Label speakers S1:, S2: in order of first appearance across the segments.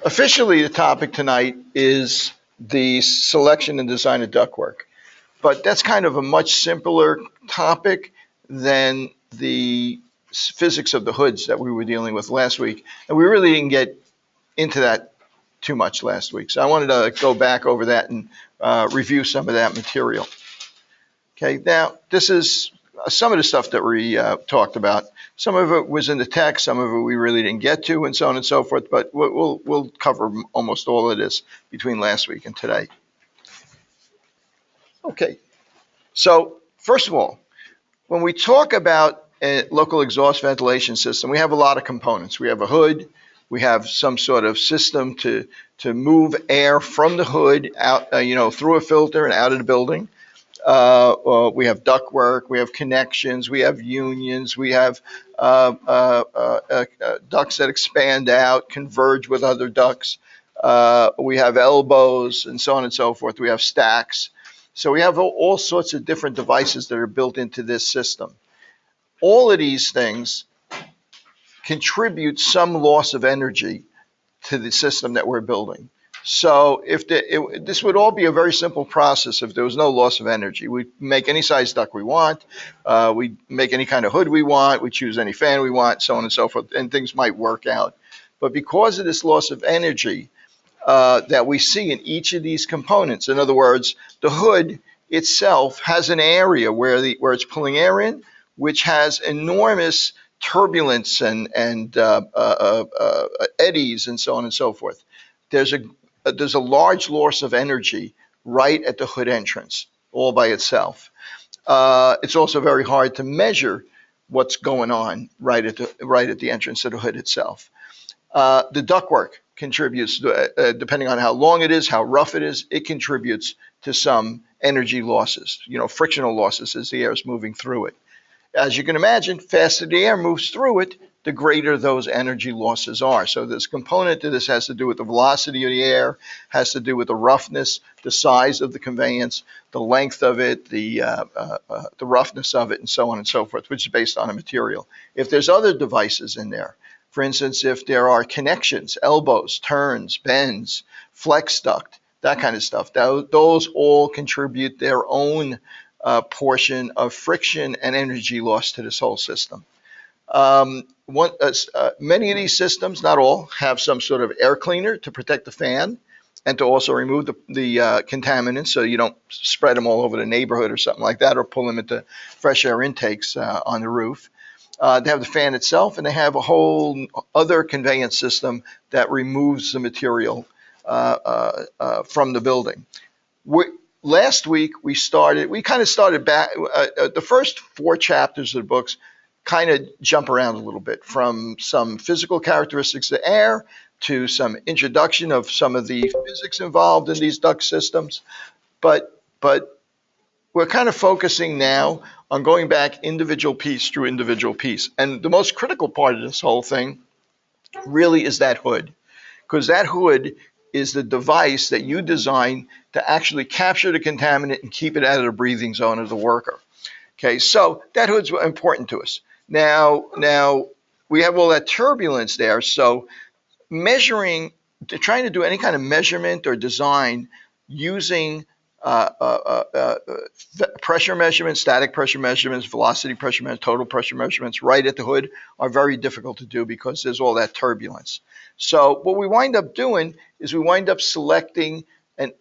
S1: Officially, the topic tonight is the selection and design of ductwork, but that's kind of a much simpler topic than the physics of the hoods that we were dealing with last week, and we really didn't get into that too much last week. So I wanted to go back over that and review some of that material. Okay, now this is some of the stuff that we talked about. Some of it was in the text, some of it we really didn't get to, and so on and so forth, but we'll cover almost all of this between last week and today. Okay, so first of all, when we talk about a local exhaust ventilation system, we have a lot of components. We have a hood, we have some sort of system to move air from the hood out, through a filter and out of the building. We have ductwork, we have connections, we have unions, we have ducts that expand out, converge with other ducts. We have elbows and so on and so forth. We have stacks. So we have all sorts of different devices that are built into this system. All of these things contribute some loss of energy to the system that we're building. So this would all be a very simple process if there was no loss of energy. We make any size duct we want, we make any kind of hood we want, we choose any fan we want, so on and so forth, and things might work out. But because of this loss of energy that we see in each of these components, in other words, the hood itself has an area where it's pulling air in, which has enormous turbulence and eddies and so on and so forth. There's a large loss of energy right at the hood entrance, all by itself. It's also very hard to measure what's going on right at the entrance of the hood itself. The ductwork contributes, depending on how long it is, how rough it is, it contributes to some energy losses, frictional losses as the air is moving through it. As you can imagine, faster the air moves through it, the greater those energy losses are. So this component to this has to do with the velocity of the air, has to do with the roughness, the size of the conveyance, the length of it, the roughness of it, and so on and so forth, which is based on a material. If there's other devices in there, for instance, if there are connections, elbows, turns, bends, flex duct, that kind of stuff, those all contribute their own portion of friction and energy loss to this whole system. Many of these systems, not all, have some sort of air cleaner to protect the fan and to also remove the contaminants so you don't spread them all over the neighborhood or something like that, or pull them into fresh air intakes on the roof. They have the fan itself, and they have a whole other conveyance system that removes the material from the building. Last week we kind of started back. The first 4 chapters of the books kind of jump around a little bit, from some physical characteristics of air to some introduction of some of the physics involved in these duct systems. But we're kind of focusing now on going back individual piece through individual piece. And the most critical part of this whole thing really is that hood, because that hood is the device that you design to actually capture the contaminant and keep it out of the breathing zone of the worker. Okay, so that hood's important to us. Now we have all that turbulence there, so trying to do any kind of measurement or design using pressure measurements, static pressure measurements, velocity pressure measurements, total pressure measurements right at the hood are very difficult to do because there's all that turbulence. So what we wind up doing is we wind up selecting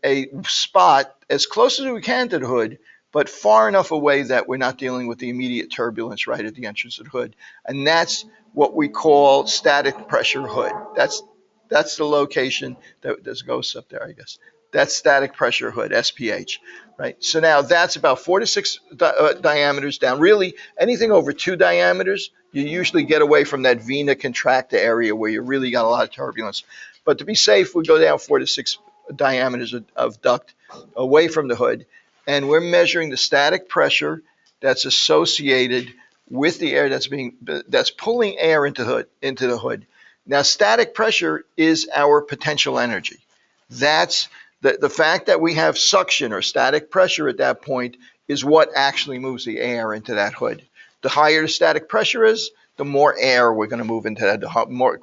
S1: a spot as close as we can to the hood, but far enough away that we're not dealing with the immediate turbulence right at the entrance of the hood. And that's what we call static pressure hood. That's the location. There's ghosts up there, I guess. That's static pressure hood, SPH, right? So now that's about 4 to 6 diameters down. Really, anything over 2 diameters, you usually get away from that vena contracta area where you really got a lot of turbulence. But to be safe, we go down 4 to 6 diameters of duct away from the hood, and we're measuring the static pressure that's associated with the air that's pulling air into the hood. Now, static pressure is our potential energy. That's the fact that we have suction or static pressure at that point is what actually moves the air into that hood. The higher the static pressure is, the more air we're going to move into that,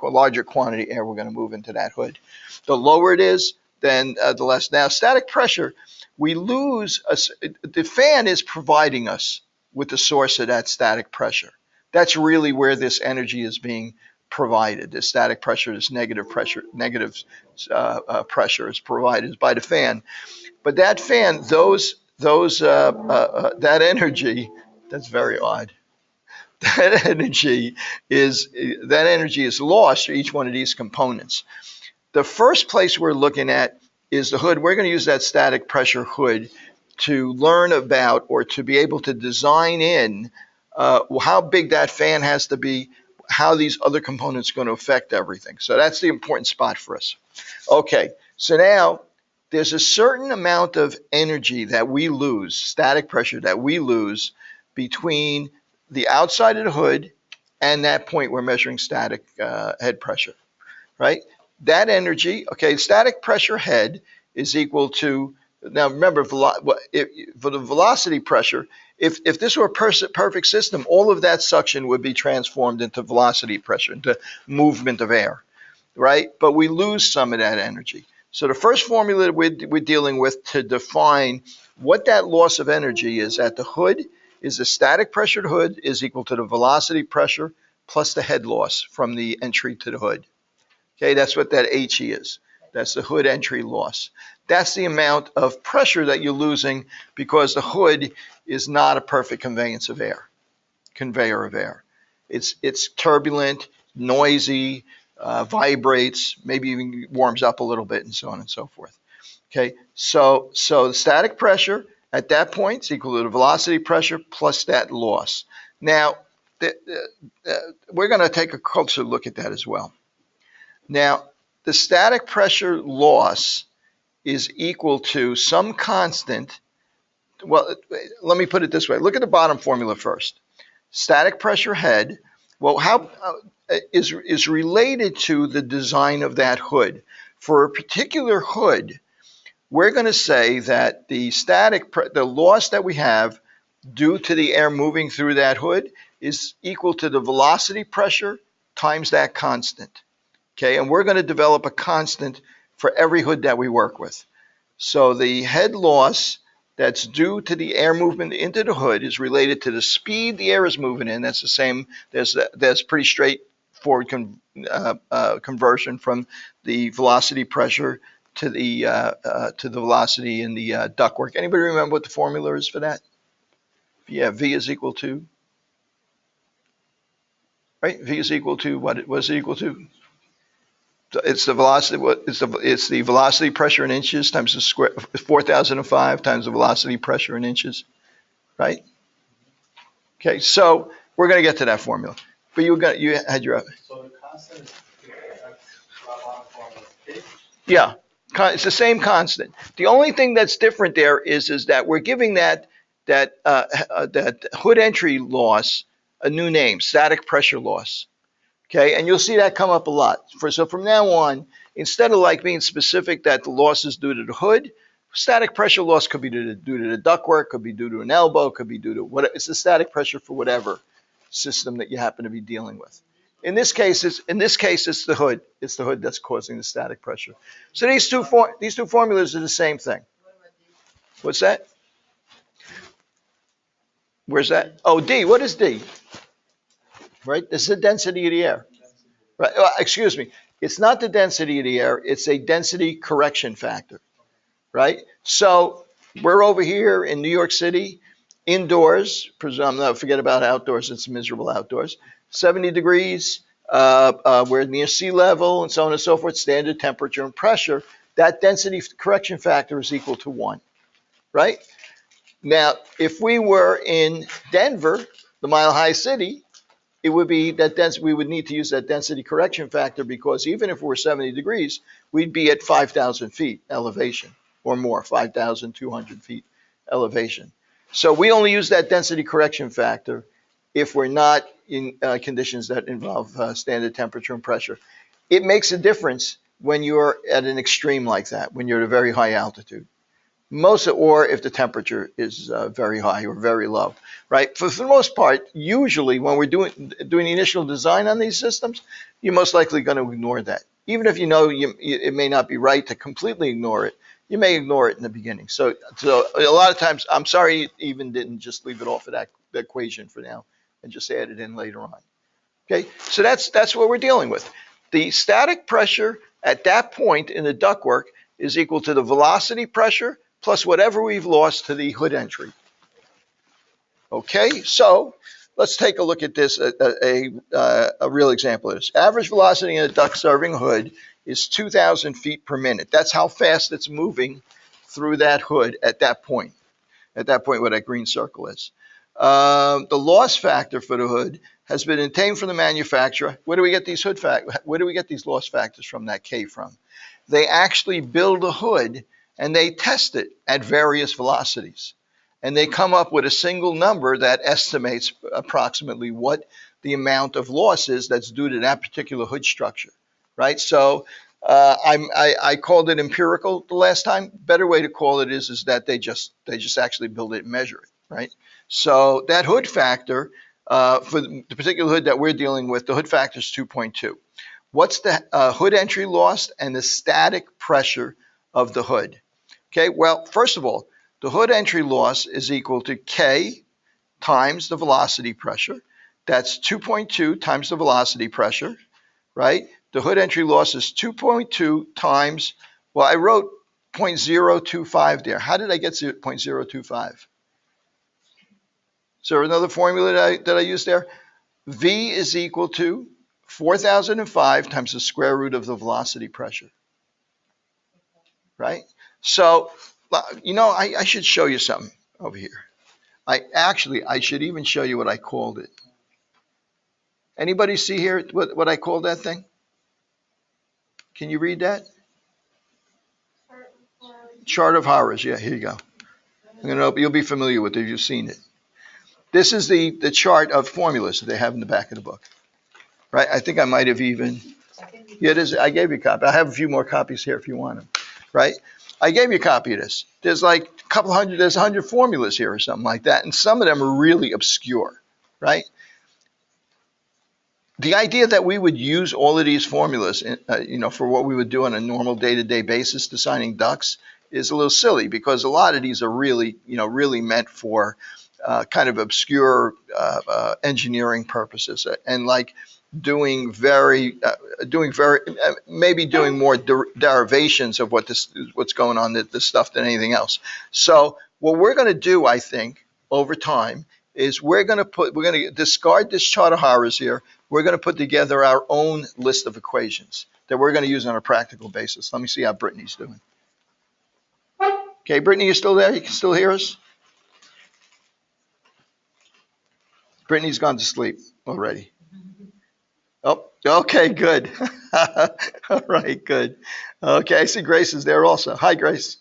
S1: larger quantity air we're going to move into that hood. The lower it is, then the less. Now, static pressure, we lose, the fan is providing us with the source of that static pressure. That's really where this energy is being provided. The static pressure, this negative pressure is provided by the fan. But that fan, that energy, that's very odd. That energy is lost through each one of these components. The first place we're looking at is the hood. We're going to use that static pressure hood to learn about, or to be able to design in how big that fan has to be, how these other components are going to affect everything. So that's the important spot for us. Okay, so now there's a certain amount of energy that we lose, static pressure that we lose between the outside of the hood and that point we're measuring static head pressure, right? That energy, okay, static pressure head is equal to, now remember, for the velocity pressure, if this were a perfect system, all of that suction would be transformed into velocity pressure, into movement of air, right? But we lose some of that energy. So the first formula we're dealing with to define what that loss of energy is at the hood is the static pressured hood is equal to the velocity pressure plus the head loss from the entry to the hood. Okay, that's what that HE is. That's the hood entry loss. That's the amount of pressure that you're losing because the hood is not a perfect conveyor of air. It's turbulent, noisy, vibrates, maybe even warms up a little bit, and so on and so forth. Okay, so the static pressure at that point is equal to the velocity pressure plus that loss. Now, we're going to take a closer look at that as well. Now, the static pressure loss is equal to some constant. Well, let me put it this way. Look at the bottom formula first. Static pressure head, well, how is related to the design of that hood. For a particular hood, we're going to say that the loss that we have due to the air moving through that hood is equal to the velocity pressure times that constant. Okay, and we're going to develop a constant for every hood that we work with. So the head loss that's due to the air movement into the hood is related to the speed the air is moving in. That's the same. That's pretty straightforward conversion from the velocity pressure to the velocity in the ductwork. Anybody remember what the formula is for that? Yeah, V is equal to, right? V is equal to what? What is it equal to? It's the velocity. It's the velocity pressure in inches times the square 4,005 times the velocity pressure in inches, right? Okay, so we're going to get to that formula, but you had your.
S2: So the constant is
S1: yeah, it's the same constant. The only thing that's different there is that we're giving that hood entry loss a new name, static pressure loss. Okay, and you'll see that come up a lot. So from now on, instead of like being specific that the loss is due to the hood, static pressure loss could be due to the ductwork, could be due to an elbow, could be due to what. It's the static pressure for whatever system that you happen to be dealing with. In this case, it's the hood. It's the hood that's causing the static pressure. So these two formulas are the same thing. What's that? Where's that? Oh, D. What is D? Right? This is the density of the air. Right? Excuse me. It's not the density of the air. It's a density correction factor. Right? So we're over here in New York City, indoors. Forget about outdoors. It's miserable outdoors. 70 degrees. We're near sea level and so on and so forth. Standard temperature and pressure. That density correction factor is equal to 1. Right? Now, if we were in Denver, the Mile High City, it would be that we would need to use that density correction factor because even if we're 70 degrees, we'd be at 5,000 feet elevation or more, 5,200 feet elevation. So we only use that density correction factor if we're not in conditions that involve standard temperature and pressure. It makes a difference when you're at an extreme like that, when you're at a very high altitude. or if the temperature is very high or very low, right? For the most part, usually when we're doing the initial design on these systems, you're most likely going to ignore that. Even if you know it may not be right to completely ignore it, you may ignore it in the beginning. So a lot of times, I'm sorry you even didn't just leave it off of that equation for now and just add it in later on. Okay, so that's what we're dealing with. The static pressure at that point in the ductwork is equal to the velocity pressure plus whatever we've lost to the hood entry. Okay, so let's take a look at this, a real example of this. Average velocity in a duct serving hood is 2,000 feet per minute. That's how fast it's moving through that hood at that point where that green circle is. The loss factor for the hood has been obtained from the manufacturer. Where do we get these where do we get these loss factors from, that K from? They actually build a hood and they test it at various velocities. And they come up with a single number that estimates approximately what the amount of loss is that's due to that particular hood structure, right? So I called it empirical the last time. Better way to call it is that they just actually build it and measure it, right? So that hood factor for the particular hood that we're dealing with, the hood factor is 2.2. What's the hood entry loss and the static pressure of the hood? Okay, well, first of all, the hood entry loss is equal to K times the velocity pressure. That's 2.2 times the velocity pressure, right? The hood entry loss is 2.2 times, well, I wrote 0.025 there. How did I get to 0.025? Is there another formula that I used there? V is equal to 4,005 times the square root of the velocity pressure, right? So, I should show you something over here. I should even show you what I called it. Anybody see here what I called that thing? Can you read that? Chart of horrors. Yeah, here you go. You'll be familiar with it if you've seen it. This is the chart of formulas that they have in the back of the book, right? I think I might have even. Yeah, it is. I gave you a copy. I have a few more copies here if you want them, right? I gave you a copy of this. There's like a couple hundred. There's 100 formulas here or something like that, and some of them are really obscure, right? The idea that we would use all of these formulas, for what we would do on a normal day-to-day basis designing ducts is a little silly, because a lot of these are really meant for kind of obscure engineering purposes, and like doing more derivations of what's going on this stuff than anything else. So what we're going to do, I think, over time is we're going to discard this chart of horrors here. We're going to put together our own list of equations that we're going to use on a practical basis. Let me see how Brittany's doing. Okay, Brittany, you still there? You can still hear us? Brittany's gone to sleep already. Oh, okay, good. All right, good. Okay, I see Grace is there also. Hi, Grace.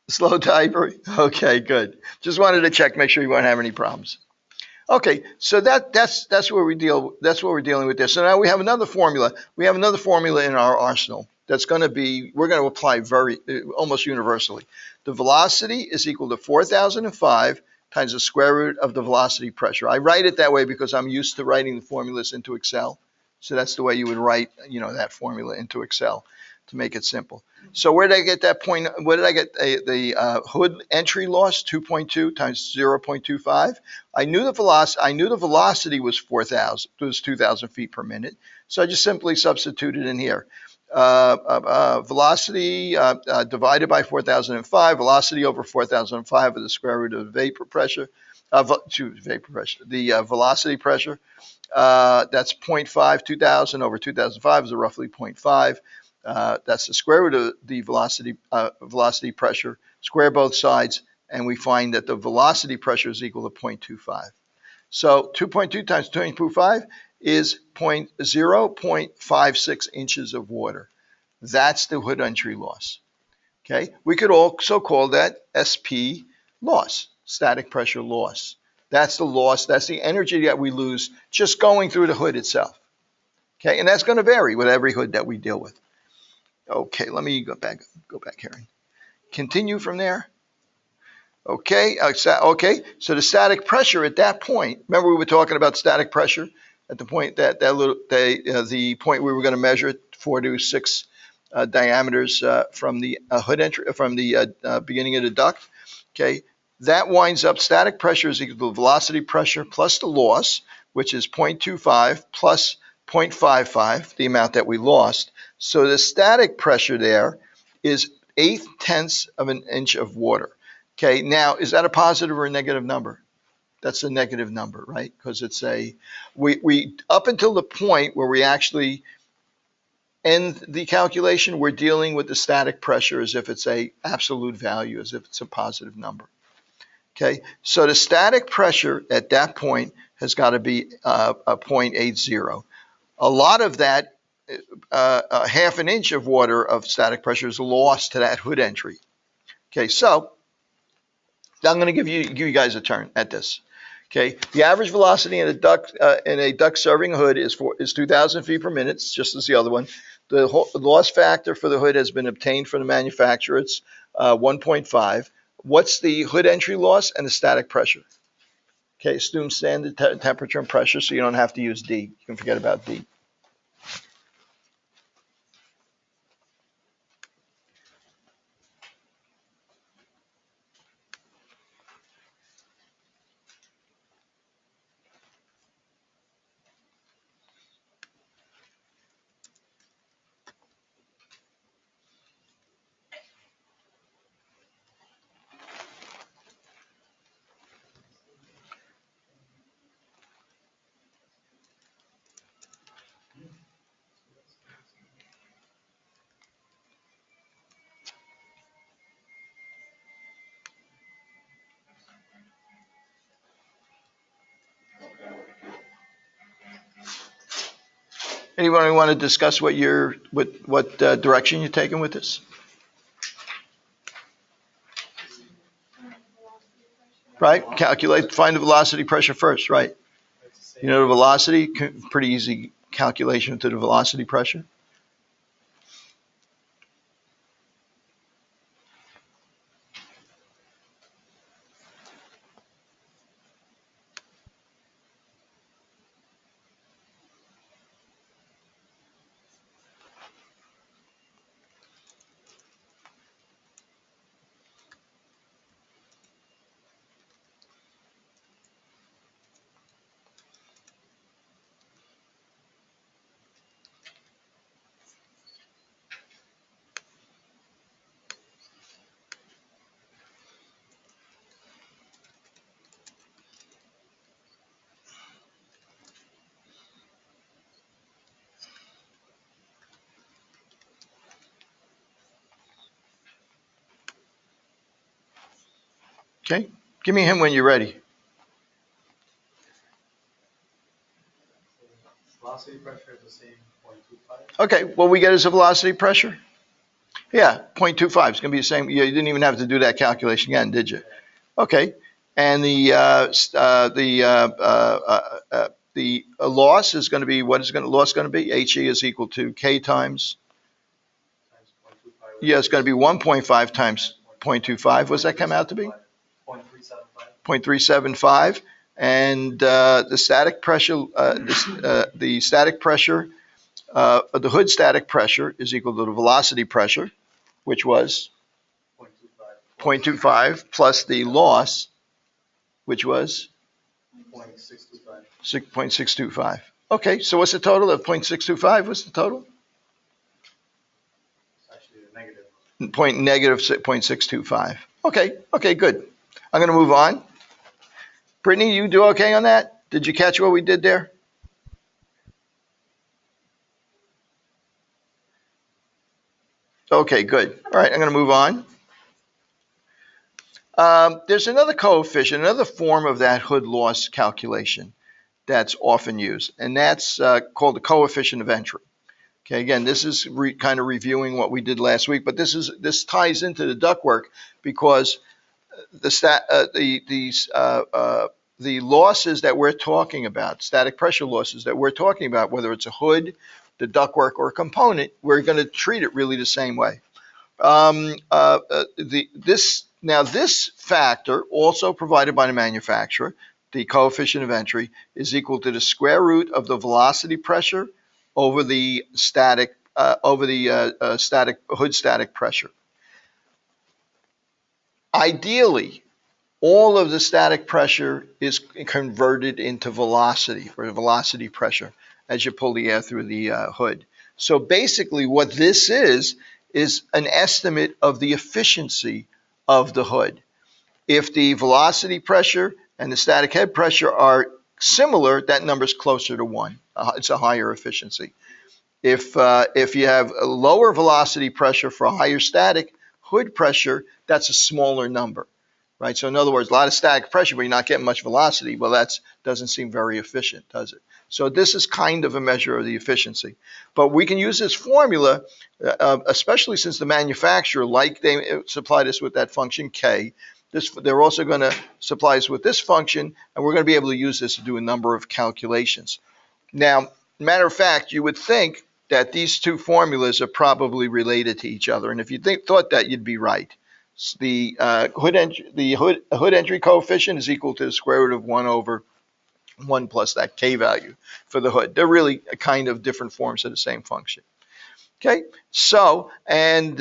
S1: Slow typer. Okay, good. Just wanted to check, make sure you won't have any problems. Okay, so that's where we deal. That's what we're dealing with there. So now we have another formula. We have another formula in our arsenal that's going to be, we're going to apply almost universally. The velocity is equal to 4,005 times the square root of the velocity pressure. I write it that way because I'm used to writing the formulas into Excel. So that's the way you would write, that formula into Excel to make it simple. So where did I get that point? Where did I get the hood entry loss? 2.2 times 0.25. I knew the velocity was 4,000. It was 2,000 feet per minute. So I just simply substituted in here. Velocity divided by 4,005. Velocity over 4,005 is the square root of the vapor pressure. The velocity pressure. That's 0.5. 2,000 over 2,005 is roughly 0.5. That's the square root of the velocity pressure. Square both sides, and we find that the velocity pressure is equal to 0.25. So 2.2 times 2.25 is 0.56 inches of water. That's the hood entry loss. Okay, we could also call that SP loss, static pressure loss. That's the loss. That's the energy that we lose just going through the hood itself. Okay, and that's going to vary with every hood that we deal with. Okay, let me go back here and continue from there. Okay, so the static pressure at that point, remember we were talking about static pressure at the point the point we were going to measure 4 to 6 diameters from the hood entry, from the beginning of the duct. Okay, that winds up, static pressure is equal to velocity pressure plus the loss, which is 0.25 plus 0.55, the amount that we lost. So the static pressure there is 8/10 of an inch of water. Okay, now is that a positive or a negative number? That's a negative number, right? Because it's we up until the point where we actually end the calculation, we're dealing with the static pressure as if it's a absolute value, as if it's a positive number. Okay, so the static pressure at that point has got to be a 0.80. A lot of that, half an inch of water of static pressure is lost to that hood entry. Okay, so I'm going to give you guys a turn at this. Okay, the average velocity in a duct serving hood is 2,000 feet per minute, just as the other one. The loss factor for the hood has been obtained from the manufacturer. It's 1.5. What's the hood entry loss and the static pressure? Okay, assume standard temperature and pressure, so you don't have to use D. You can forget about D. Anyone want to discuss what direction you're taking with this? Right, find the velocity pressure first, right? You know the velocity, pretty easy calculation to the velocity pressure. Okay, give me him when you're ready.
S2: Velocity pressure is the same, 0.25.
S1: Okay, what we get is a velocity pressure. Yeah, 0.25 is going to be the same. You didn't even have to do that calculation again, did you? Okay, and the loss is going to be, what is loss going to be? HE is equal to K times. Yeah, it's going to be 1.5 times 0.25. What does that come out to be? 0.375. And the static pressure, the static pressure, the hood static pressure is equal to the velocity pressure, which was 0.25 plus the loss, which was 0.625. Okay, so what's the total of 0.625? What's the total? Negative 0.625. Okay, good. I'm going to move on. Brittany, you do okay on that? Did you catch what we did there? Okay, good. All right, I'm going to move on. There's another coefficient, another form of that hood loss calculation that's often used, and that's called the coefficient of entry. Okay, again, this is kind of reviewing what we did last week, but this ties into the ductwork because the losses that we're talking about, static pressure losses that we're talking about, whether it's a hood the ductwork or component, we're going to treat it really the same way. This factor, also provided by the manufacturer, the coefficient of entry, is equal to the square root of the velocity pressure over the static hood static pressure. Ideally, all of the static pressure is converted into velocity, or velocity pressure, as you pull the air through the hood. So basically what this is an estimate of the efficiency of the hood. If the velocity pressure and the static head pressure are similar, that number is closer to 1. It's a higher efficiency. If you have a lower velocity pressure for a higher static hood pressure, that's a smaller number. Right? So in other words, a lot of static pressure, but you're not getting much velocity. Well, that doesn't seem very efficient, does it? So this is kind of a measure of the efficiency. But we can use this formula, especially since the manufacturer, like they supplied us with that function K, they're also going to supply us with this function, and we're going to be able to use this to do a number of calculations. Now, matter of fact, you would think that these two formulas are probably related to each other. And if you thought that, you'd be right. The hood entry coefficient is equal to the square root of 1 over 1 plus that K value for the hood. They're really kind of different forms of the same function. Okay, so, and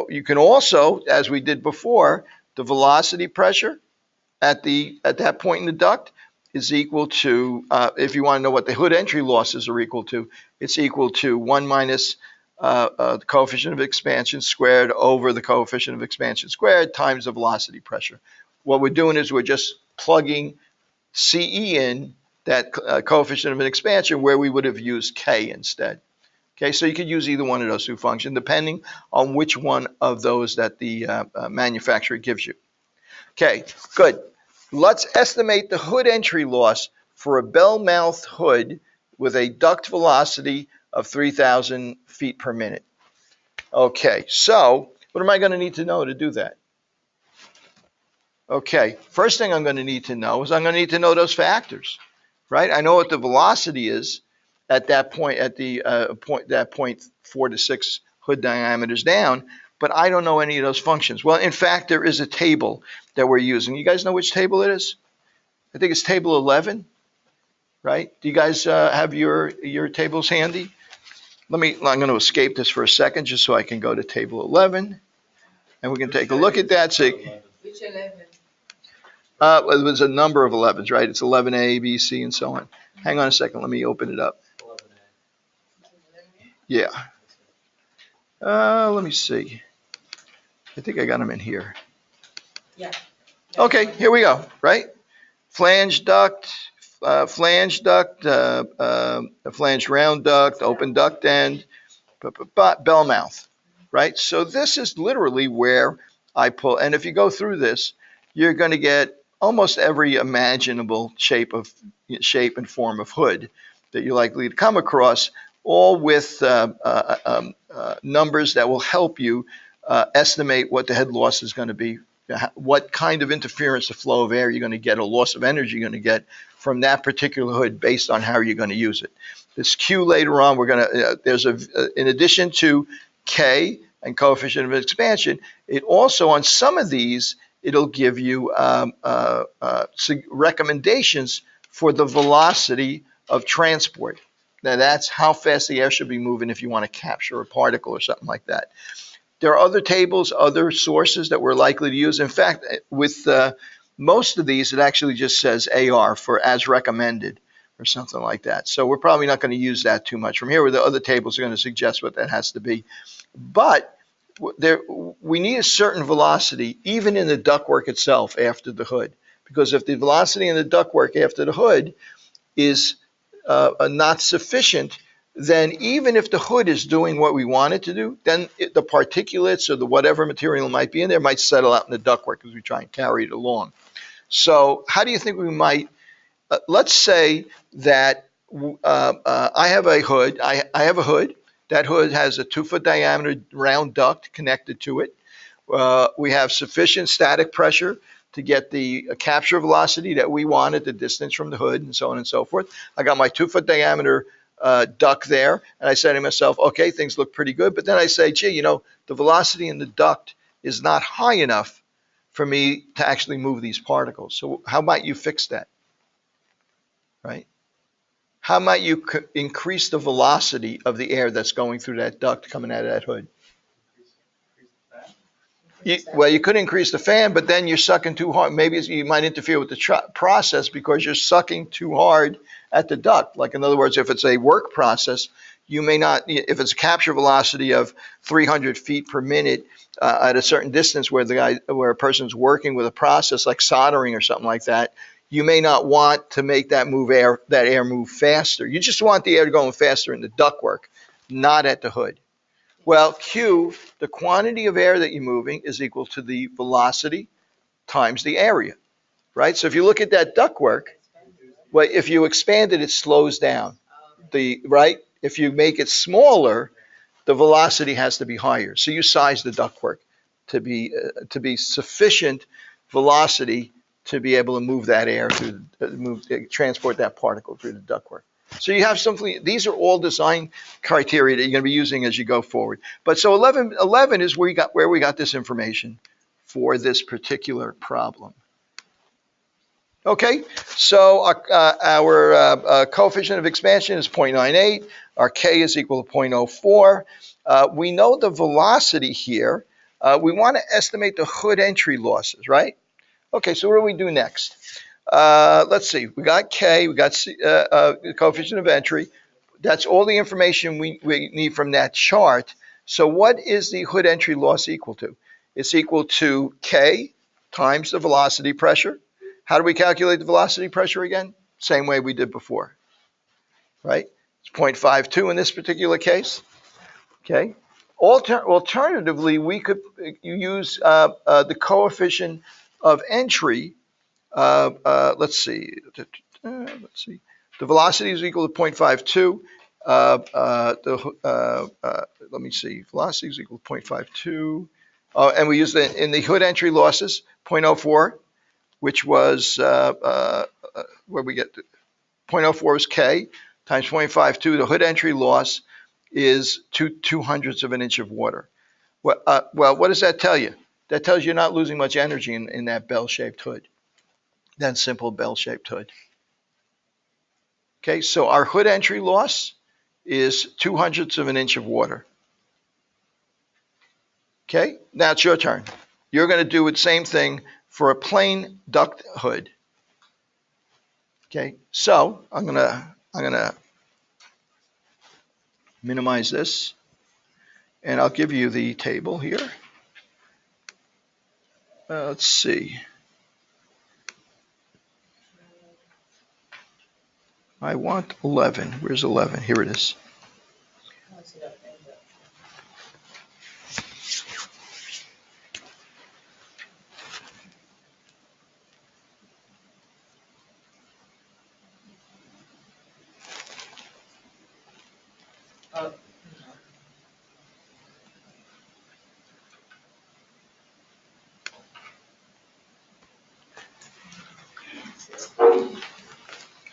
S1: you can also, as we did before, the velocity pressure at that point in the duct is equal to, if you want to know what the hood entry losses are equal to, it's equal to 1 minus the coefficient of expansion squared over the coefficient of expansion squared times the velocity pressure. What we're doing is we're just plugging CE in, that coefficient of an expansion, where we would have used K instead. Okay, so you could use either one of those two functions depending on which one of those that the manufacturer gives you. Okay, good. Let's estimate the hood entry loss for a bell mouth hood with a duct velocity of 3,000 feet per minute. Okay, so what am I going to need to know to do that? Okay, first thing I'm going to need to know is I'm going to need to know those factors, right? I know what the velocity is at that point, at the point 4 to 6 hood diameters down, but I don't know any of those functions. Well, in fact, there is a table that we're using. You guys know which table it is? I think it's table 11, right? Do you guys have your tables handy? I'm going to escape this for a second just so I can go to table 11, and we can take a look at that. So,
S3: Which 11?
S1: Well, there's a number of 11s, right? It's 11A, B, C, and so on. Hang on a second. Let me open it up.
S2: 11A.
S1: Yeah. Let me see. I think I got them in here.
S3: Yeah.
S1: Okay, here we go, right? Flange duct, flange round duct, open duct end, bell mouth, right? So this is literally where I pull, and if you go through this, you're going to get almost every imaginable shape and form of hood that you're likely to come across, all with numbers that will help you estimate what the head loss is going to be, what kind of interference, the flow of air you're going to get, or loss of energy you're going to get from that particular hood based on how you're going to use it. This Q later on, we're going to, in addition to K and coefficient of expansion, it also, on some of these, it'll give you recommendations for the velocity of transport. Now that's how fast the air should be moving if you want to capture a particle or something like that. There are other tables, other sources that we're likely to use. In fact, with most of these, it actually just says AR for as recommended or something like that. So we're probably not going to use that too much. From here, the other tables are going to suggest what that has to be. But we need a certain velocity even in the ductwork itself after the hood, because if the velocity in the ductwork after the hood is not sufficient, then even if the hood is doing what we want it to do, then the particulates or the whatever material might be in there might settle out in the ductwork as we try and carry it along. So how do you think we might, let's say that I have a hood. I have a hood. That hood has a 2-foot diameter round duct connected to it. We have sufficient static pressure to get the capture velocity that we want at the distance from the hood and so on and so forth. I got my 2-foot diameter duct there, and I say to myself, okay, things look pretty good. But then I say, gee, the velocity in the duct is not high enough for me to actually move these particles. So how might you fix that, right? How might you increase the velocity of the air that's going through that duct coming out of that hood? Well, you could increase the fan, but then you're sucking too hard. Maybe you might interfere with the process because you're sucking too hard at the duct. Like, in other words, if it's a work process, you may not, if it's a capture velocity of 300 feet per minute at a certain distance where a person's working with a process like soldering or something like that, you may not want to make that air move faster. You just want the air going faster in the ductwork, not at the hood. Well, Q, the quantity of air that you're moving is equal to the velocity times the area, right? So if you look at that ductwork, well, if you expand it, it slows down. Right? If you make it smaller, the velocity has to be higher. So you size the ductwork to be sufficient velocity to be able to move that air transport that particle through the ductwork. So you have something. These are all design criteria that you're going to be using as you go forward. But so 11 is where we got this information for this particular problem. Okay, so our coefficient of expansion is 0.98. Our K is equal to 0.04. We know the velocity here. We want to estimate the hood entry losses, right? Okay, so what do we do next? Let's see. We got K. We got the coefficient of entry. That's all the information we need from that chart. So what is the hood entry loss equal to? It's equal to K times the velocity pressure. How do we calculate the velocity pressure again? Same way we did before, right? It's 0.52 in this particular case. Okay. Alternatively, we could use the coefficient of entry. Let's see. The velocity is equal to 0.52. Let me see. Velocity is equal to 0.52. And we use in the hood entry losses 0.04. Which was where we get 0.04 is K times 0.52. The hood entry loss is 2/200ths of an inch of water. Well, what does that tell you? That tells you you're not losing much energy in that bell-shaped hood. That simple bell-shaped hood. Okay, so our hood entry loss is 2/100ths of an inch of water. Okay, now it's your turn. You're going to do the same thing for a plain duct hood. Okay, so I'm gonna minimize this, and I'll give you the table here. Let's see. I want 11. Where's 11? Here it is.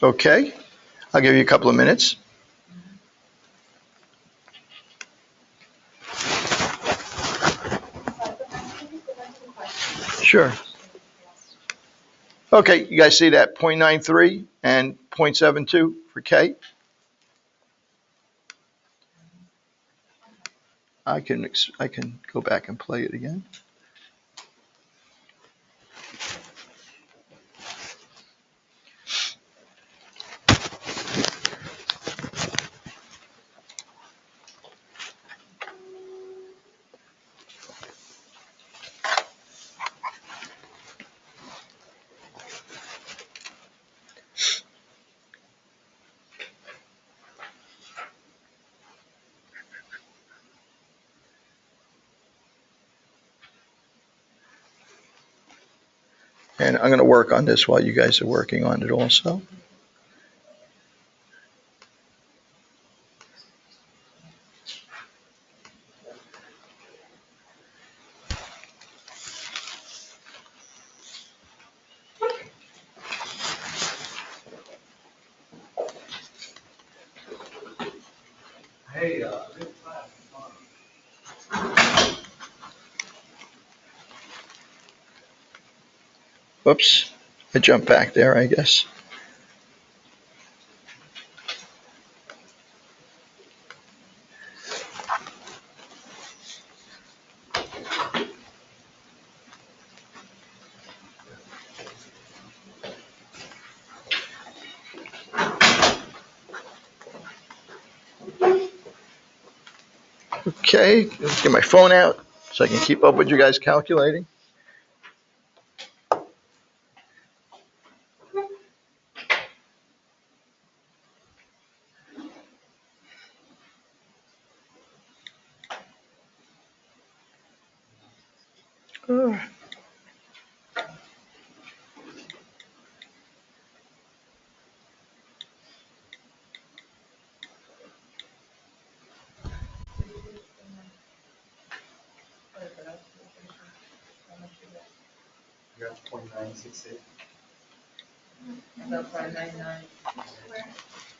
S1: Okay, I'll give you a couple of minutes. Sure. Okay, you guys see that 0.93 and 0.72 for K? I can go back and play it again. And I'm going to work on this while you guys are working on it also.
S2: Hey, real fast.
S1: Whoops, I jumped back there, I guess. Okay, let's get my phone out so I can keep up with you guys calculating. Uh,
S2: You got 0.968.
S3: About 599.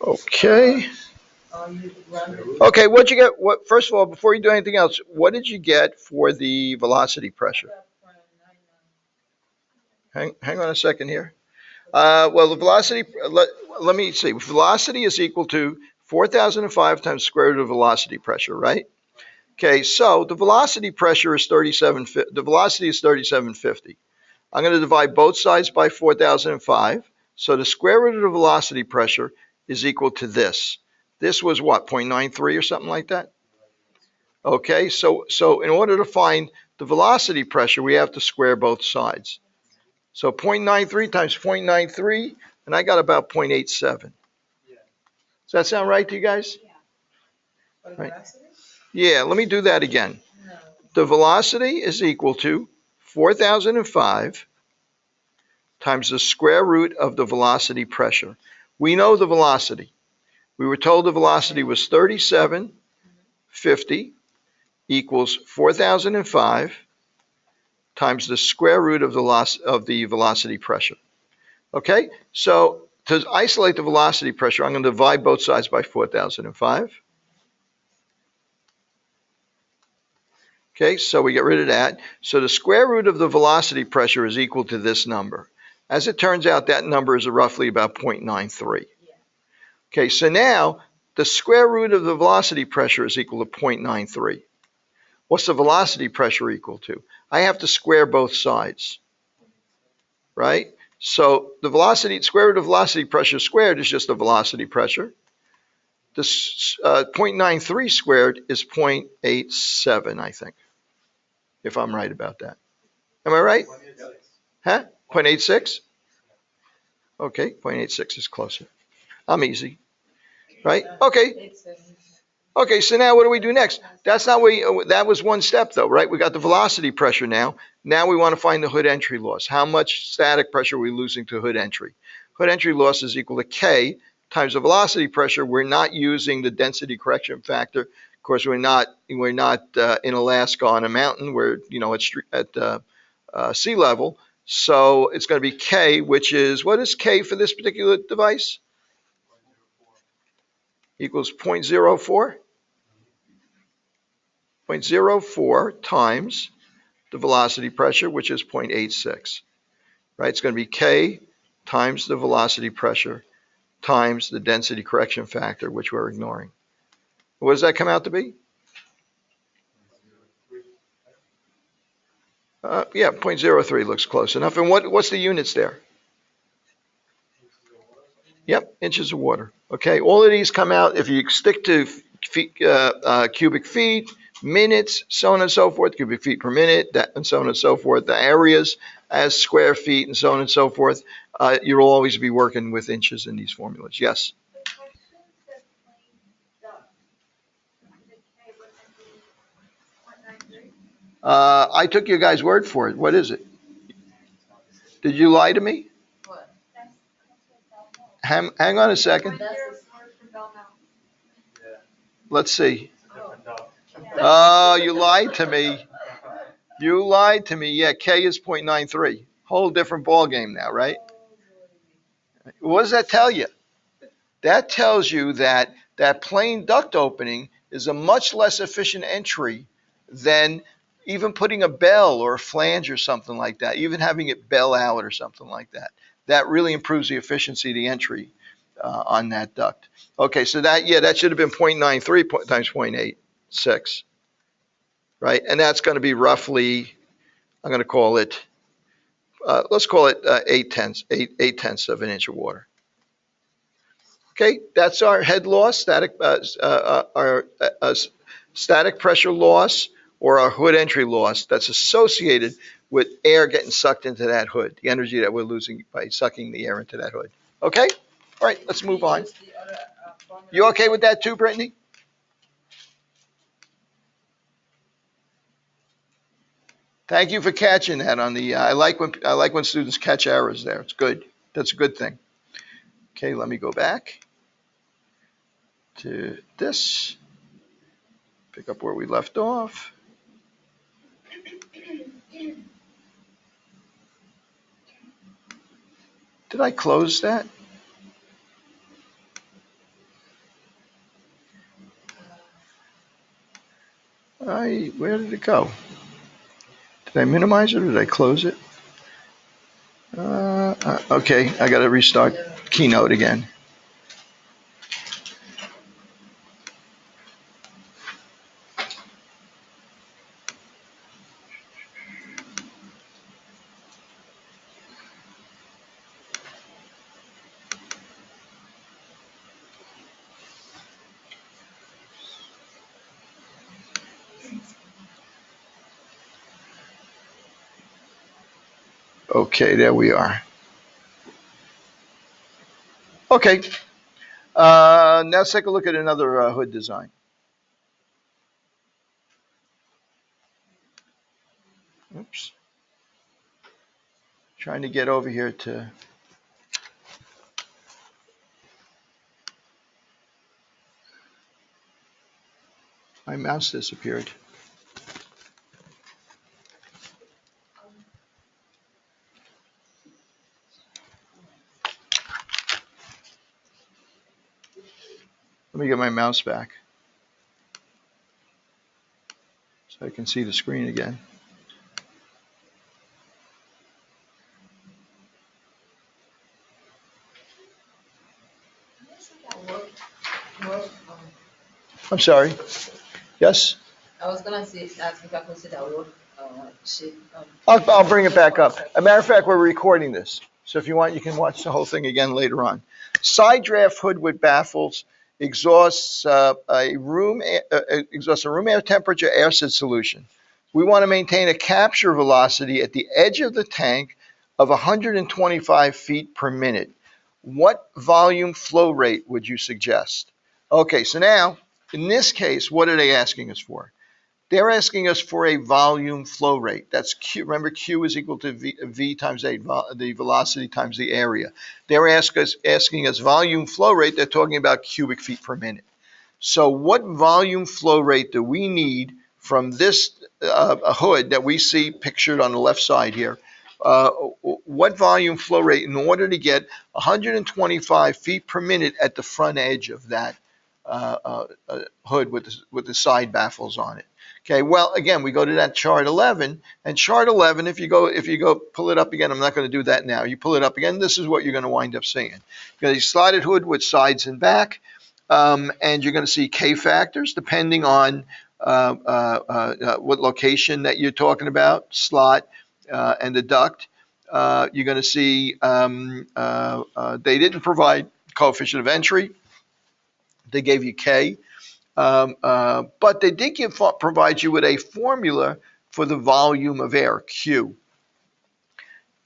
S1: Okay.
S3: You run it.
S1: Okay, what'd you get? What, first of all, before you do anything else, what did you get for the velocity pressure?
S3: About 0.99.
S1: Hang on a second here. Well, the velocity, let me see. Velocity is equal to 4,005 times square root of velocity pressure, right? Okay, so the velocity pressure is 37, the velocity is 3750. I'm going to divide both sides by 4,005. So the square root of the velocity pressure is equal to this. This was what, 0.93 or something like that? Okay, so in order to find the velocity pressure, we have to square both sides. So 0.93 times 0.93, and I got about 0.87.
S2: Yeah.
S1: Does that sound right to you guys?
S3: For the
S1: Right.
S3: velocity?
S1: Yeah, let me do that again.
S3: No.
S1: The velocity is equal to 4,005 times the square root of the velocity pressure. We know the velocity. We were told the velocity was 3750 equals 4,005 times the square root of the velocity pressure. Okay, so to isolate the velocity pressure, I'm going to divide both sides by 4,005. Okay, so we get rid of that. So the square root of the velocity pressure is equal to this number. As it turns out, that number is roughly about 0.93. Okay, so now the square root of the velocity pressure is equal to 0.93. What's the velocity pressure equal to? I have to square both sides, right? So the square root of velocity pressure squared is just the velocity pressure. The 0.93 squared is 0.87, I think, if I'm right about that. Am I right?
S2: 0.86.
S1: Huh? 0.86? Okay, 0.86 is closer. I'm easy, right? Okay. Okay, so now what do we do next? That's not what that was one step though, right? We got the velocity pressure now. Now we want to find the hood entry loss. How much static pressure are we losing to hood entry? Hood entry loss is equal to K times the velocity pressure. We're not using the density correction factor. Of course, we're not in Alaska on a mountain. We're at sea level. So it's going to be K, which is, what is K for this particular device? Equals 0.04. 0.04 times the velocity pressure, which is 0.86, right? It's going to be K times the velocity pressure times the density correction factor, which we're ignoring. What does that come out to be? Yeah, 0.03 looks close enough. And what's the units there? Yep, inches of water. Okay, all of these come out, if you stick to cubic feet, minutes, so on and so forth, cubic feet per minute, and so on and so forth, the areas as square feet, and so on and so forth, you'll always be working with inches in these formulas. Yes? I took your guys' word for it. What is it? Did you lie to me?
S3: What?
S1: Hang on a second. Let's see. Oh, you lied to me. You lied to me. Yeah, K is 0.93. Whole different ball game now, right? What does that tell you? That tells you that that plain duct opening is a much less efficient entry than even putting a bell or a flange or something like that, even having it bell out or something like that. That really improves the efficiency of the entry on that duct. Okay, so that should have been 0.93 times 0.86, right? And that's going to be roughly, I'm going to call it, let's call it 8/10 of an inch of water. Okay, that's our head loss, our static pressure loss, or our hood entry loss that's associated with air getting sucked into that hood, the energy that we're losing by sucking the air into that hood. Okay? All right, let's move on. You okay with that too, Brittany? Thank you for catching that on the. I like when students catch errors there. It's good. That's a good thing. Okay, let me go back to this. Pick up where we left off. Did I close that? Where did it go? Did I minimize it or did I close it? Okay, I got to restart Keynote again. Okay, there we are. Okay, now let's take a look at another hood design. Oops. Trying to get over here to. My mouse disappeared. Let me get my mouse back so I can see the screen again. I'm sorry. Yes?
S3: I was gonna say, ask if I could see that work sheet.
S1: I'll bring it back up. As a matter of fact, we're recording this. So if you want, you can watch the whole thing again later on. Side draft hood with baffles exhausts a room air temperature acid solution. We want to maintain a capture velocity at the edge of the tank of 125 feet per minute. What volume flow rate would you suggest? Okay, so now, in this case, what are they asking us for? They're asking us for a volume flow rate. That's Q. Remember, Q is equal to V times A, the velocity times the area. They're asking us volume flow rate. They're talking about cubic feet per minute. So what volume flow rate do we need from this hood that we see pictured on the left side here? What volume flow rate in order to get 125 feet per minute at the front edge of that hood with the side baffles on it? Okay, well, again, we go to that chart 11, and chart 11, if you go pull it up again, I'm not going to do that now. You pull it up again, this is what you're going to wind up seeing. You got a slotted hood with sides and back, and you're going to see K factors depending on what location that you're talking about, slot and the duct. You're going to see they didn't provide coefficient of entry. They gave you K. But they did provide you with a formula for the volume of air, Q.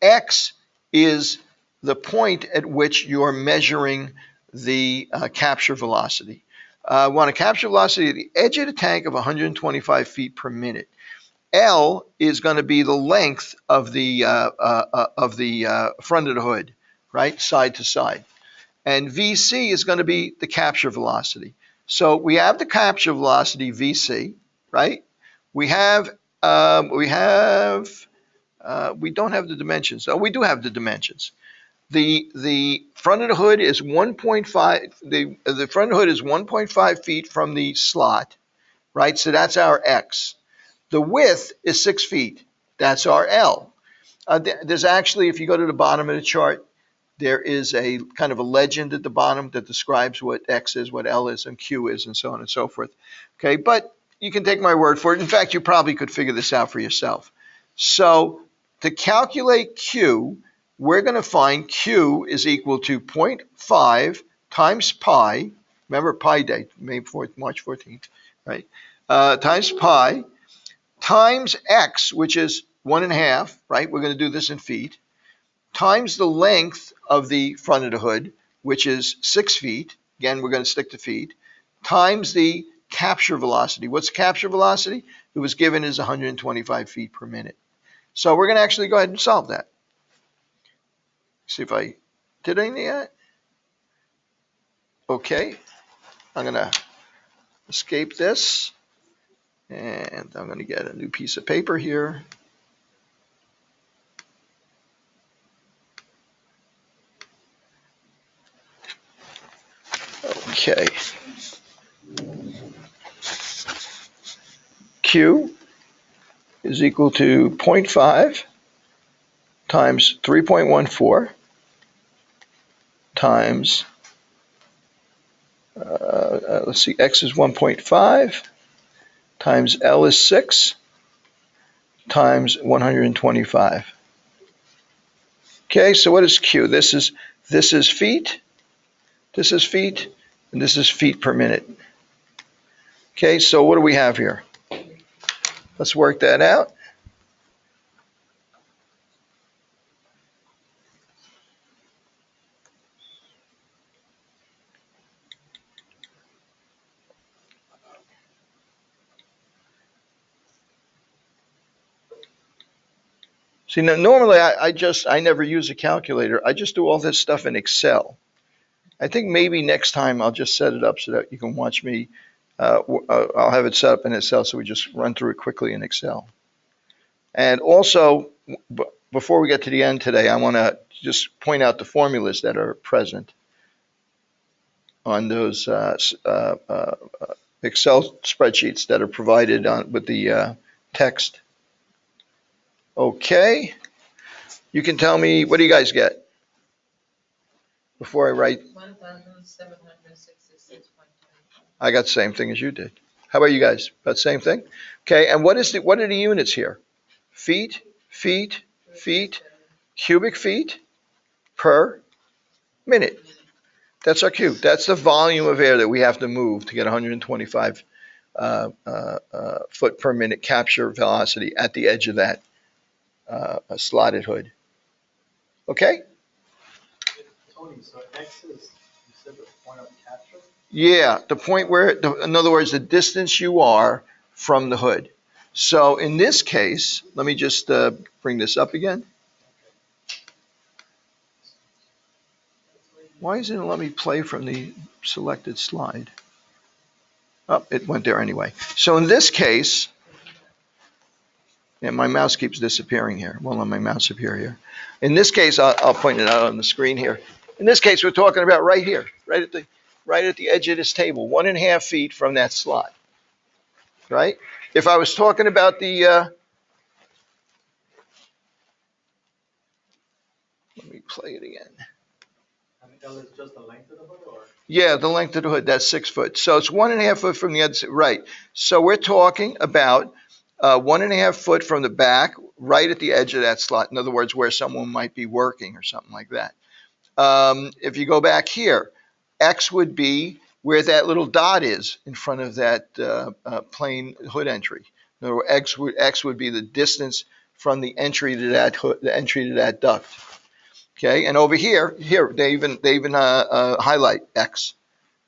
S1: X is the point at which you're measuring the capture velocity. We want a capture velocity at the edge of the tank of 125 feet per minute. L is going to be the length of the front of the hood, right, side to side. And VC is going to be the capture velocity. So we have the capture velocity VC, right? We don't have the dimensions. Oh, we do have the dimensions. The front of the hood is 1.5. The front of the hood is 1.5 feet from the slot, right? So that's our X. The width is 6 feet. That's our L. There's actually, if you go to the bottom of the chart, there is a kind of a legend at the bottom that describes what X is, what L is, and Q is, and so on and so forth. Okay, but you can take my word for it. In fact, you probably could figure this out for yourself. So to calculate Q, we're going to find Q is equal to 0.5 times pi. Remember pi day, March 14th, right? Times pi times X, which is 1.5, right? We're going to do this in feet, times the length of the front of the hood, which is 6 feet. Again, we're going to stick to feet, times the capture velocity. What's capture velocity? It was given as 125 feet per minute. So we're going to actually go ahead and solve that. See if I did anything yet. Okay, I'm going to escape this, and I'm going to get a new piece of paper here. Okay. Q is equal to 0.5 times 3.14 times, let's see, X is 1.5 times L is 6 times 125. Okay, so what is Q? This is feet, this is feet, and this is feet per minute. Okay, so what do we have here? Let's work that out. See, now normally I never use a calculator. I just do all this stuff in Excel. I think maybe next time I'll just set it up so that you can watch me. I'll have it set up in Excel so we just run through it quickly in Excel. And also, before we get to the end today, I want to just point out the formulas that are present on those Excel spreadsheets that are provided with the text. Okay. You can tell me, what do you guys get? Before I write.
S3: 1,766.25.
S1: I got the same thing as you did. How about you guys? About the same thing? Okay, and what are the units here? Feet, feet, feet, cubic feet per minute. That's our Q. That's the volume of air that we have to move to get 125 foot per minute capture velocity at the edge of that slotted hood. Okay?
S2: Tony, so X is, you said the point of capture?
S1: Yeah, the point where, in other words, the distance you are from the hood. So in this case, let me just bring this up again. Why isn't it let me play from the selected slide? Oh, it went there anyway. So in this case, yeah, my mouse keeps disappearing here. Won't let my mouse appear here. In this case, I'll point it out on the screen here. In this case, we're talking about right here, right at the edge of this table, 1.5 feet from that slot. Right? If I was talking about the, let me play it again.
S2: And L is just the length of the hood, or?
S1: Yeah, the length of the hood, that's 6 foot. So it's 1.5 foot from the other side, right. So we're talking about 1.5 foot from the back, right at the edge of that slot. In other words, where someone might be working or something like that. If you go back here, X would be where that little dot is in front of that plain hood entry. In other words, X would be the distance from the entry to that hood, the entry to that duct. Okay, and over here, they even highlight X.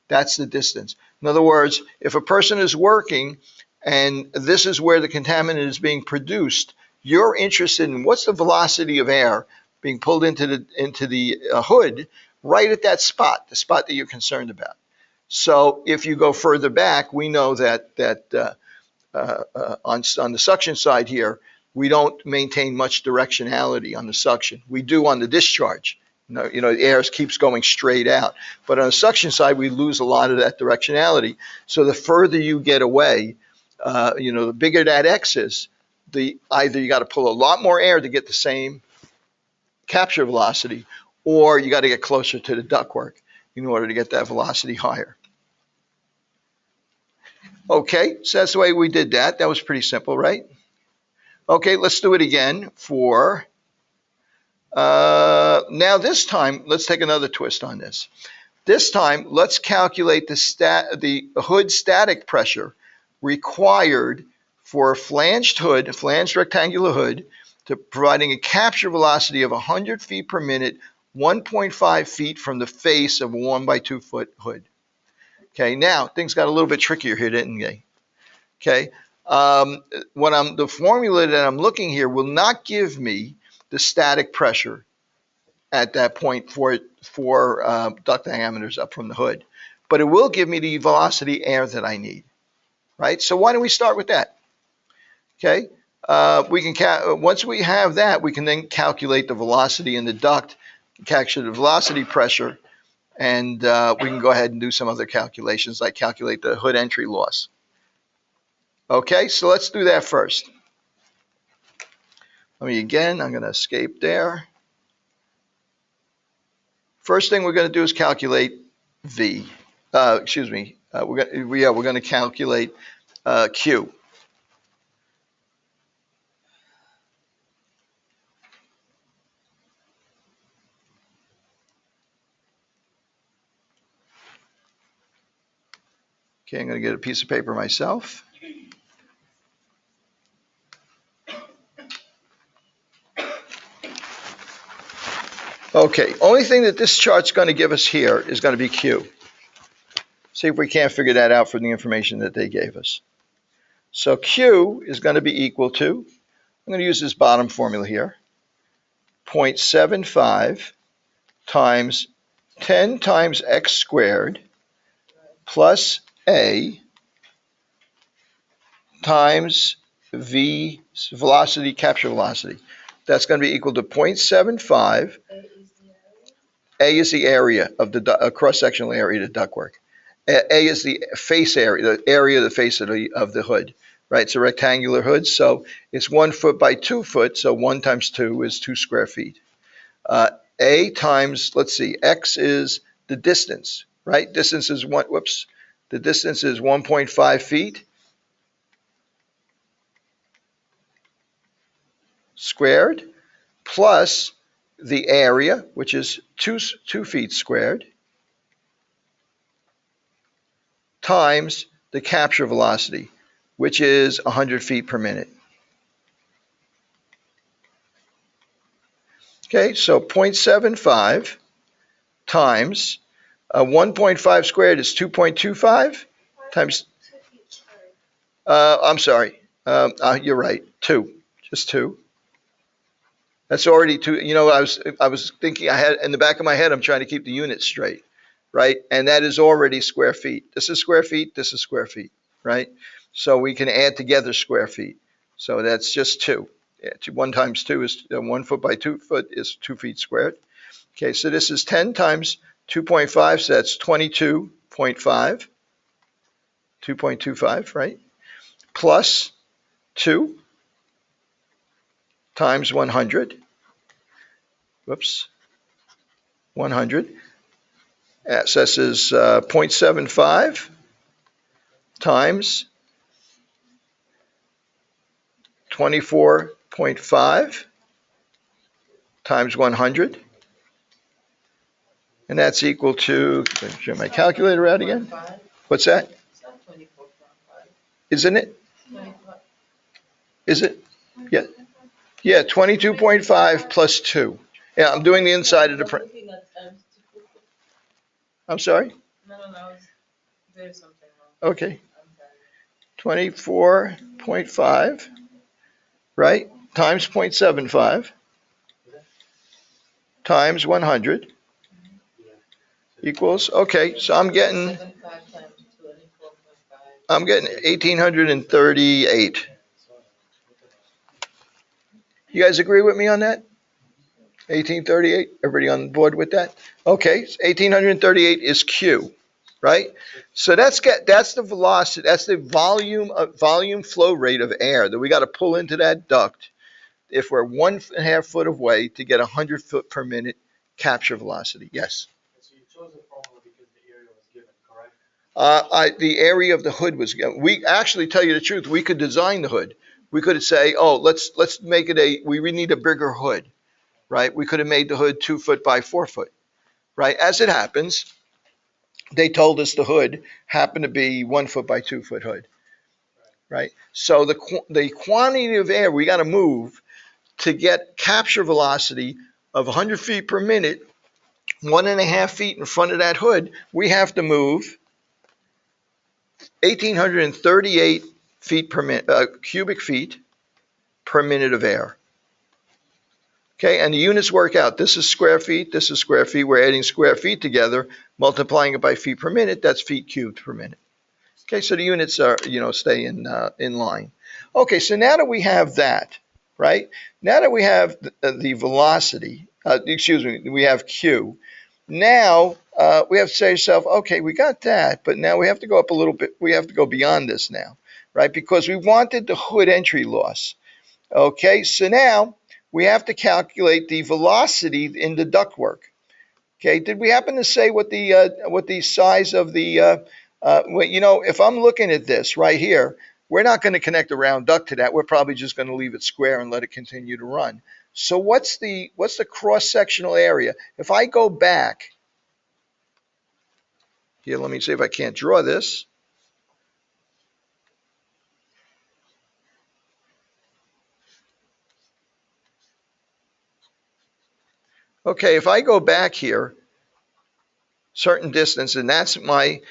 S1: That's the distance. In other words, if a person is working and this is where the contaminant is being produced, you're interested in what's the velocity of air being pulled into the hood right at that spot, the spot that you're concerned about. So if you go further back, we know that on the suction side here, we don't maintain much directionality on the suction. We do on the discharge. You know, the air keeps going straight out. But on the suction side, we lose a lot of that directionality. So the further you get away The bigger that X is, either you got to pull a lot more air to get the same capture velocity, or you got to get closer to the ductwork in order to get that velocity higher. Okay, so that's the way we did that. That was pretty simple, right? Okay, let's do it again for, now this time, let's take another twist on this. This time, let's calculate the hood static pressure required for a flanged rectangular hood, to providing a capture velocity of 100 feet per minute, 1.5 feet from the face of a 1x2 foot hood. Okay, now things got a little bit trickier here, didn't they? Okay, the formula that I'm looking here will not give me the static pressure at that point for duct diameters up from the hood, but it will give me the velocity air that I need, right? So why don't we start with that? Okay, we can once we have that, we can then calculate the velocity in the duct, capture the velocity pressure, and we can go ahead and do some other calculations, like calculate the hood entry loss. Okay, so let's do that first. I'm going to escape there. First thing we're going to do is calculate V. We're going to calculate Q. Okay, I'm going to get a piece of paper myself. Okay, only thing that this chart's going to give us here is going to be Q. See if we can't figure that out from the information that they gave us. So Q is going to be equal to, I'm going to use this bottom formula here, 0.75 times 10 times x squared plus A times V velocity, capture velocity. That's going to be equal to 0.75. A is the area of the cross-sectional area of the ductwork. A is the face area, the area of the face of the hood, right? It's a rectangular hood, so it's 1 foot by 2 foot, so 1 times 2 is 2 square feet. A times, let's see, X is the distance, right? Distance is the distance is 1.5 feet squared, plus the area, which is 2 feet squared, times the capture velocity, which is 100 feet per minute. Okay, so 0.75 times 1.5 squared is 2.25 times, I'm sorry, you're right, 2, just 2. That's already 2. I was thinking, I had in the back of my head, I'm trying to keep the units straight, right? And that is already square feet. This is square feet, this is square feet, right? So we can add together square feet. So that's just 2. Yeah, 1 times 2 is 1 foot by 2 foot is 2 feet squared. Okay, so this is 10 times 2.5, so that's 22.5, 2.25, right? Plus 2 times 100. 100. So this is 0.75 times 24.5 times 100. And that's equal to, show my calculator out again. What's that? Isn't it? Is it? Yeah. Yeah, 22.5 plus 2. Yeah, I'm doing the inside of the print. I'm sorry?
S3: No, there's something wrong.
S1: Okay. 24.5, right? Times 0.75 times 100 equals, okay, so I'm getting 1,838. You guys agree with me on that? 1838, everybody on board with that? Okay, 1838 is Q. right? So that's the velocity, that's the volume flow rate of air that we got to pull into that duct if we're 1.5 foot away to get 100 foot per minute capture velocity. Yes.
S2: So you chose the formula because the area was given, correct?
S1: The area of the hood was. We actually, tell you the truth, we could design the hood. We could say, oh, let's make it we need a bigger hood, right? We could have made the hood 2 foot by 4 foot, right? As it happens, they told us the hood happened to be 1 foot by 2 foot hood, right? So the quantity of air we got to move to get capture velocity of 100 feet per minute, 1.5 feet in front of that hood, we have to move 1,838 feet per minute, cubic feet per minute of air. Okay, and the units work out. This is square feet, this is square feet. We're adding square feet together, multiplying it by feet per minute. That's feet cubed per minute. Okay, so the units are, stay in line. Okay, so now that we have that, right? Now that we have the velocity, we have Q. Now we have to say to yourself, okay, we got that, but now we have to go up a little bit. We have to go beyond this now, right? Because we wanted the hood entry loss. Okay, so now we have to calculate the velocity in the ductwork. Okay, did we happen to say what the size of the if I'm looking at this right here, we're not going to connect a round duct to that. We're probably just going to leave it square and let it continue to run. So what's the cross-sectional area? If I go back here, let me see if I can't draw this. Okay, if I go back here, certain distance, and that's where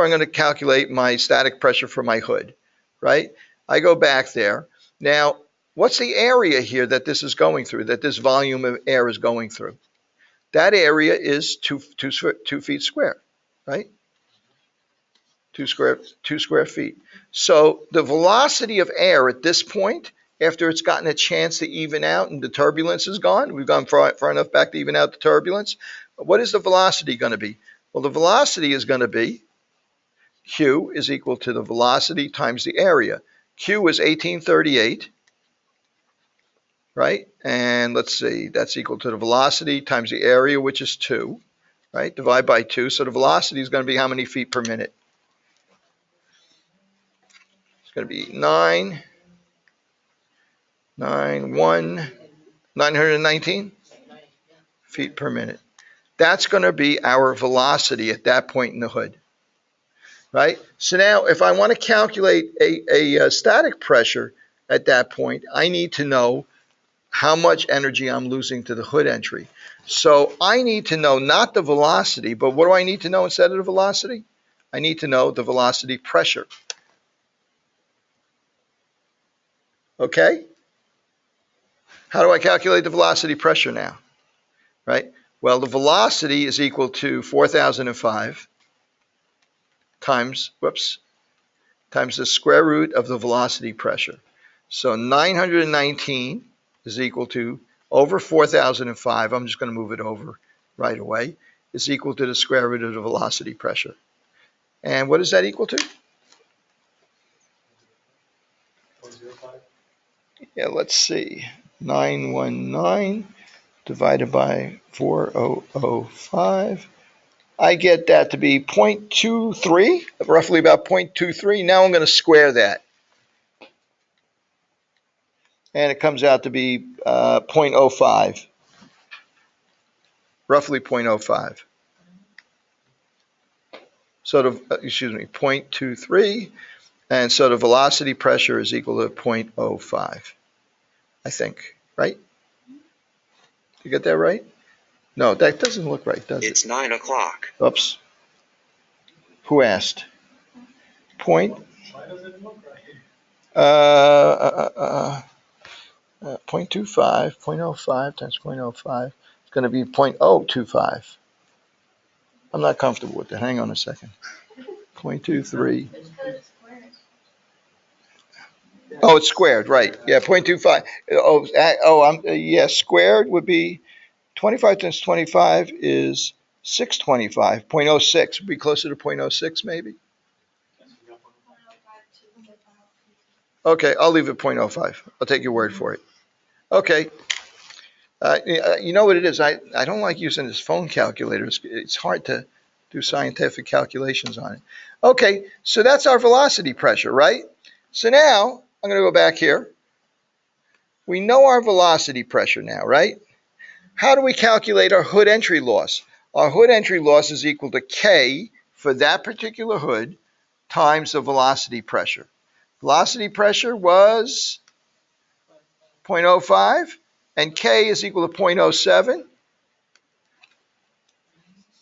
S1: I'm going to calculate my static pressure for my hood, right? I go back there. Now, what's the area here that this is going through, that this volume of air is going through? That area is 2 feet square, right? 2 square feet. So the velocity of air at this point, after it's gotten a chance to even out and the turbulence is gone, we've gone far enough back to even out the turbulence. What is the velocity going to be? Well, the velocity is going to be Q is equal to the velocity times the area. Q is 1838, right? And let's see, that's equal to the velocity times the area, which is 2, right? Divide by 2. So the velocity is going to be how many feet per minute? It's going to be 919 feet per minute. That's going to be our velocity at that point in the hood, right? So now if I want to calculate a static pressure at that point, I need to know how much energy I'm losing to the hood entry. So I need to know not the velocity, but what do I need to know instead of the velocity? I need to know the velocity pressure. Okay? How do I calculate the velocity pressure now? Right? Well, the velocity is equal to 4,005 times the square root of the velocity pressure. So 919 is equal to over 4,005. I'm just going to move it over right away. Is equal to the square root of the velocity pressure. And what is that equal to?
S2: 0.05.
S1: Yeah, let's see. 919 divided by 4005. I get that to be 0.23, roughly about 0.23. Now I'm going to square that. And it comes out to be 0.05, roughly 0.05. So 0.23, and so the velocity pressure is equal to 0.05, I think, right? You get that right? No, that doesn't look right, does it?
S4: It's 9 o'clock.
S1: Oops. Who asked? Point.
S2: Why does it look right?
S1: 0.25, 0.05 times 0.05. It's going to be 0.025. I'm not comfortable with that. Hang on a second. 0.23. Oh, it's squared, right? Yeah, 0.25. Yeah, squared would be 25 times 25 is 625, 0.06. Would be closer to 0.06 maybe? Okay, I'll leave it 0.05. I'll take your word for it. Okay. You know what it is? I don't like using this phone calculator. It's hard to do scientific calculations on it. Okay, so that's our velocity pressure, right? So now I'm going to go back here. We know our velocity pressure now, right? How do we calculate our hood entry loss? Our hood entry loss is equal to K for that particular hood times the velocity pressure. Velocity pressure was 0.05 and K is equal to 0.07.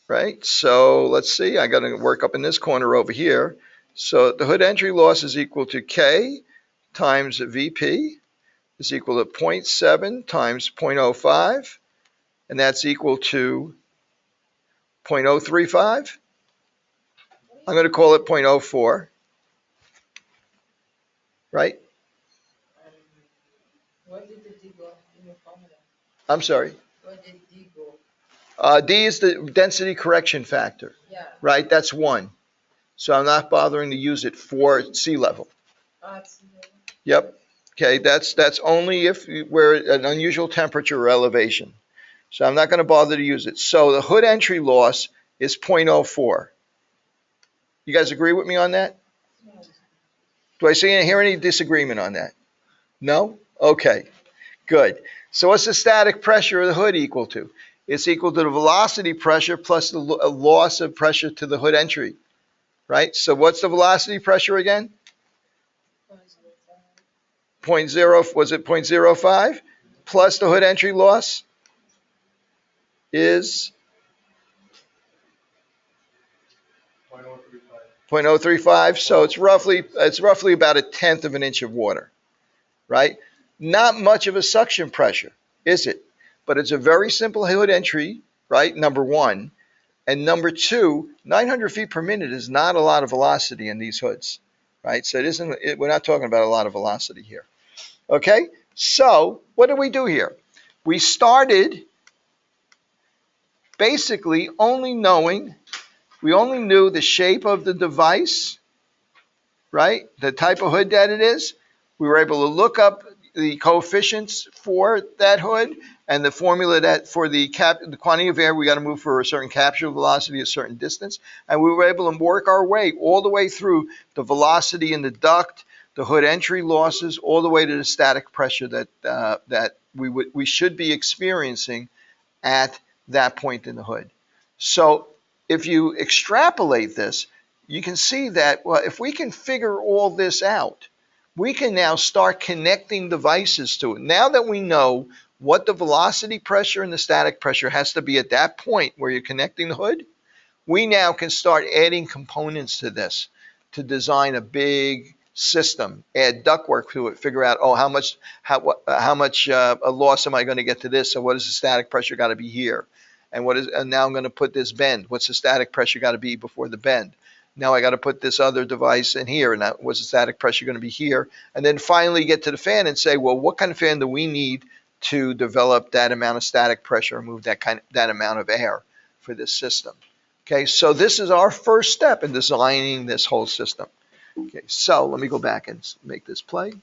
S1: Right? So let's see, I got to work up in this corner over here. So the hood entry loss is equal to K times VP is equal to 0.7 times 0.05, and that's equal to 0.035. I'm going to call it 0.04, right?
S3: Where did the D go in your formula?
S1: I'm sorry.
S3: Where did D go?
S1: D is the density correction factor,
S3: Yeah.
S1: right? That's 1. So I'm not bothering to use it for sea level.
S3: Absolutely.
S1: Yep. Okay, that's only if we're at an unusual temperature or elevation. So I'm not going to bother to use it. So the hood entry loss is 0.04. You guys agree with me on that? Do I hear any disagreement on that? No? Okay, good. So what's the static pressure of the hood equal to? It's equal to the velocity pressure plus the loss of pressure to the hood entry, right? So what's the velocity pressure again? 0.0, was it 0.05? Plus the hood entry loss is 0.035. So it's roughly about 1/10 of an inch of water, right? Not much of a suction pressure, is it? But it's a very simple hood entry, right? Number one. And number two, 900 feet per minute is not a lot of velocity in these hoods, right? So we're not talking about a lot of velocity here. Okay? So what did we do here? We started basically we only knew the shape of the device, right? The type of hood that it is. We were able to look up the coefficients for that hood and the formula that for the quantity of air we got to move for a certain capture velocity, a certain distance. And we were able to work our way all the way through the velocity in the duct, the hood entry losses, all the way to the static pressure that we should be experiencing at that point in the hood. So if you extrapolate this, you can see that, well, if we can figure all this out, we can now start connecting devices to it. Now that we know what the velocity pressure and the static pressure has to be at that point where you're connecting the hood, we now can start adding components to this to design a big system, add ductwork to it, figure out, how much a loss am I going to get to this? So what is the static pressure got to be here? And now I'm going to put this bend. What's the static pressure got to be before the bend? Now I got to put this other device in here, and what's the static pressure going to be here? And then finally get to the fan and say, well, what kind of fan do we need to develop that amount of static pressure and move that amount of air for this system? Okay, so this is our first step in designing this whole system. Okay, so let me go back and make this play.